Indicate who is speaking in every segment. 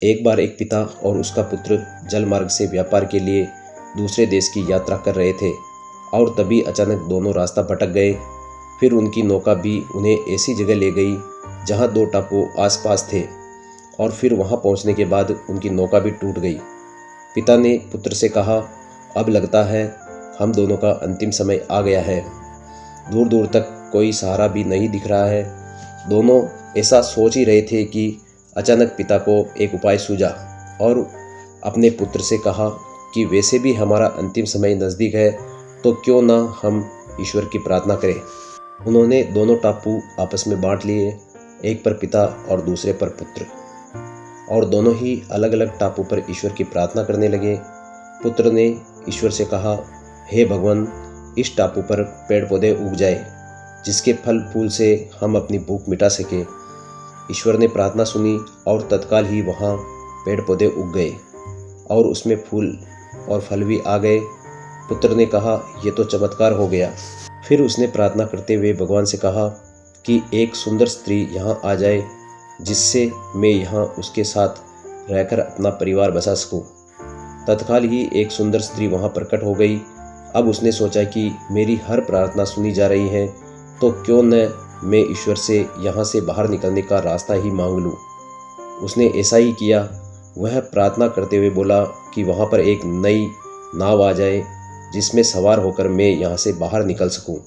Speaker 1: एक बार एक पिता और उसका पुत्र जल मार्ग से व्यापार के लिए दूसरे देश की यात्रा कर रहे थे और तभी अचानक दोनों रास्ता भटक गए। फिर उनकी नौका भी उन्हें ऐसी जगह ले गई जहां दो टापू आसपास थे और फिर वहां पहुंचने के बाद उनकी नौका भी टूट गई। पिता ने पुत्र से कहा, अब लगता है हम दोनों का अंतिम समय आ गया है। दूर दूर तक कोई सहारा भी नहीं दिख रहा है। दोनों ऐसा सोच ही रहे थे कि अचानक पिता को एक उपाय सूझा और अपने पुत्र से कहा कि वैसे भी हमारा अंतिम समय नज़दीक है, तो क्यों ना हम ईश्वर की प्रार्थना करें। उन्होंने दोनों टापू आपस में बांट लिए, एक पर पिता और दूसरे पर पुत्र, और दोनों ही अलग अलग टापू पर ईश्वर की प्रार्थना करने लगे। पुत्र ने ईश्वर से कहा, हे भगवान, इस टापू पर पेड़ पौधे उग जाए जिसके फल फूल से हम अपनी भूख मिटा सके। ईश्वर ने प्रार्थना सुनी और तत्काल ही वहाँ पेड़ पौधे उग गए और उसमें फूल और फल भी आ गए। पुत्र ने कहा, यह तो चमत्कार हो गया। फिर उसने प्रार्थना करते हुए भगवान से कहा कि एक सुंदर स्त्री यहाँ आ जाए जिससे मैं यहाँ उसके साथ रहकर अपना परिवार बसा सकूँ। तत्काल ही एक सुंदर स्त्री वहाँ प्रकट हो गई। अब उसने सोचा कि मेरी हर प्रार्थना सुनी जा रही है, तो क्यों न मैं ईश्वर से यहाँ से बाहर निकलने का रास्ता ही मांग लूँ। उसने ऐसा ही किया। वह प्रार्थना करते हुए बोला कि वहाँ पर एक नई नाव आ जाए जिसमें सवार होकर मैं यहाँ से बाहर निकल सकूँ।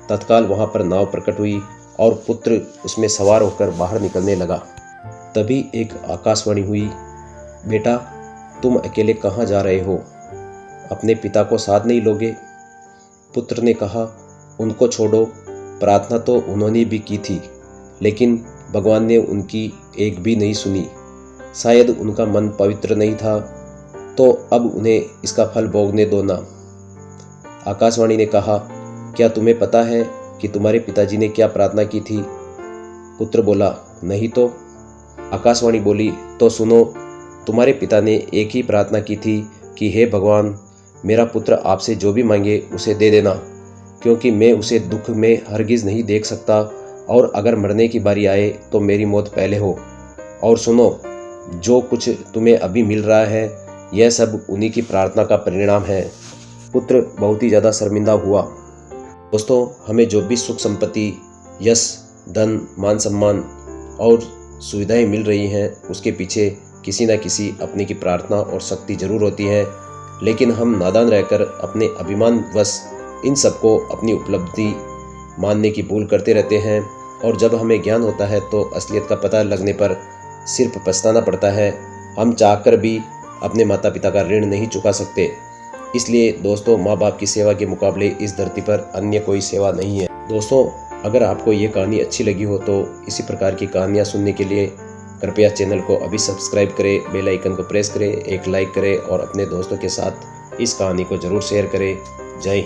Speaker 1: तत्काल वहाँ पर नाव प्रकट हुई और पुत्र उसमें सवार होकर बाहर निकलने लगा। तभी एक आकाशवाणी हुई, बेटा तुम अकेले कहाँ जा रहे हो? अपने पिता को साथ नहीं लोगे? पुत्र ने कहा, उनको छोड़ो, प्रार्थना तो उन्होंने भी की थी, लेकिन भगवान ने उनकी एक भी नहीं सुनी। शायद उनका मन पवित्र नहीं था, तो अब उन्हें इसका फल भोगने दो ना। आकाशवाणी ने कहा, क्या तुम्हें पता है कि तुम्हारे पिताजी ने क्या प्रार्थना की थी? पुत्र बोला, नहीं तो। आकाशवाणी बोली, तो सुनो, तुम्हारे पिता ने एक ही प्रार्थना की थी कि हे भगवान, मेरा पुत्र आपसे जो भी मांगे उसे दे देना, क्योंकि मैं उसे दुख में हरगिज़ नहीं देख सकता, और अगर मरने की बारी आए तो मेरी मौत पहले हो। और सुनो, जो कुछ तुम्हें अभी मिल रहा है यह सब उन्हीं की प्रार्थना का परिणाम है। पुत्र बहुत ही ज़्यादा शर्मिंदा हुआ। दोस्तों, हमें जो भी सुख संपत्ति, यश, धन, मान सम्मान और सुविधाएं मिल रही हैं उसके पीछे किसी न किसी अपने की प्रार्थना और शक्ति जरूर होती है, लेकिन हम नादान रहकर अपने अभिमान वश इन सबको अपनी उपलब्धि मानने की भूल करते रहते हैं, और जब हमें ज्ञान होता है तो असलियत का पता लगने पर सिर्फ पछताना पड़ता है। हम चाहकर भी अपने माता पिता का ऋण नहीं चुका सकते। इसलिए दोस्तों, माँ बाप की सेवा के मुकाबले इस धरती पर अन्य कोई सेवा नहीं है। दोस्तों, अगर आपको ये कहानी अच्छी लगी हो तो इसी प्रकार की कहानियाँ सुनने के लिए कृपया चैनल को अभी सब्सक्राइब करें, बेल आइकन को प्रेस करें, एक लाइक करें और अपने दोस्तों के साथ इस कहानी को ज़रूर शेयर करें। जय हिंद।